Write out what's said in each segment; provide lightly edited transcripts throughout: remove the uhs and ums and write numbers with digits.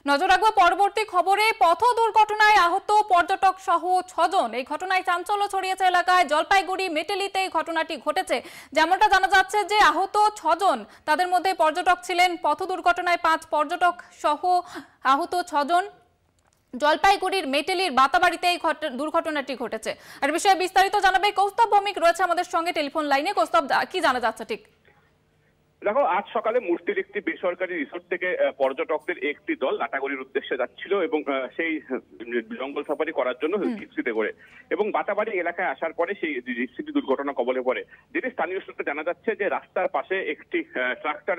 নজর রাখবো পরবর্তী খবরে। পথ দুর্ঘটনায় আহত পর্যটক সহ 6 জন। এই ঘটনায় চাঞ্চল্য ছড়িয়েছে এলাকায়। জলপাইগুড়ি মেটেলিতে এই ঘটনাটি ঘটেছে। যেমনটা জানা যাচ্ছে যে আহত 6 জন, তাদের মধ্যে পর্যটক ছিলেন। পথ দুর্ঘটনায় 5 পর্যটক সহ আহত 6 জন। জলপাইগুড়ির মেটেলির বাতাবাড়িতে এই দুর্ঘটনাটি ঘটেছে। আর বিষয়ে বিস্তারিত জানাবে কৌস্তব ভৌমিক, রয়েছে আমাদের সঙ্গে টেলিফোন লাইনে। কৌস্তব, কি জানা যাচ্ছে ঠিক? দেখো, আজ সকালে মূর্তির একটি বেসরকারি রিসোর্ট থেকে পর্যটকদের একটি দল লাটাগুড়ির উদ্দেশ্যে যাচ্ছিল এবং সেই জঙ্গল সাফারি করার জন্য জিপসিতে করে, এবং বাতাবাড়ি এলাকায় আসার পরে সেই জিপসিটি দুর্ঘটনা কবলে পড়ে। যেটি স্থানীয় সূত্রে জানা যাচ্ছে যে রাস্তার পাশে একটি ট্রাক্টর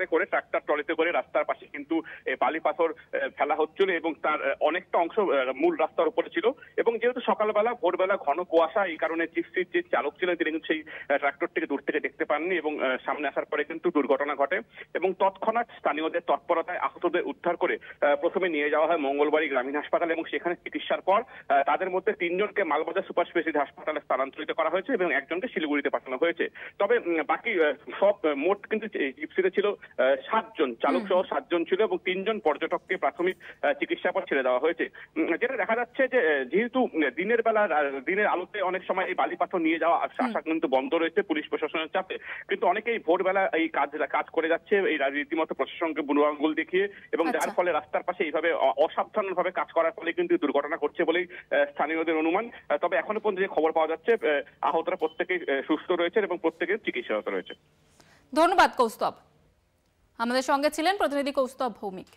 ট্রলিতে করে রাস্তার পাশে কিন্তু বালি পাথর ফেলা হচ্ছিল এবং তার অনেকটা অংশ মূল রাস্তার উপরে ছিল। এবং যেহেতু সকালবেলা ভোরবেলা ঘন কুয়াশা, এই কারণে জিপসির যে চালক ছিলেন তিনি কিন্তু সেই ট্রাক্টরটিকে দূর থেকে দেখতে পাননি এবং সামনে আসার পরে কিন্তু দুর্ঘটনা ঘটে। এবং তৎক্ষণাৎ স্থানীয়দের তৎপরতায় আহতদের উদ্ধার করে প্রথমে নিয়ে যাওয়া হয় মঙ্গলবাড়ি গ্রামীণ হাসপাতালে, এবং সেখানে চিকিৎসার পর তাদের মধ্যে 3 জনকে মালবাজার সুপার স্পেশালিটি হাসপাতালে স্থানান্তরিত করা হয়েছে এবং একজনকে শিলিগুড়িতে পাঠানো হয়েছে। তবে বাকি সব মোট কিন্তু জিপসিতে ছিল 7 জন, চালক সহ 7 জন ছিল এবং 3 জন পর্যটককে প্রাথমিক চিকিৎসার পর ছেড়ে দেওয়া হয়েছে। যেটা দেখা যাচ্ছে যে যেহেতু দিনের বেলা দিনের আলোতে অনেক সময় এই বালি পাথর নিয়ে যাওয়া আসা কিন্তু বন্ধ রয়েছে পুলিশ প্রশাসনের চাপে, কিন্তু অনেকেই ভোরবেলা এই কাজ করে যাচ্ছে এই রীতিমতো প্রশাসনকে বুড়ো আঙ্গুল দেখিয়ে, এবং যার ফলে রাস্তার পাশে এইভাবে অসাবধানভাবে কাজ করার ফলে কিন্তু দুর্ঘটনা ঘটছে বলেই স্থানীয়দের অনুমান। তবে এখনো পর্যন্ত যে খবর পাওয়া যাচ্ছে আহতরা প্রত্যেকেই সুস্থ রয়েছেন এবং প্রত্যেকের চিকিৎসারত রয়েছে। ধন্যবাদ কৌস্তব। আমাদের সঙ্গে ছিলেন প্রতিনিধি কৌস্তব ভৌমিক।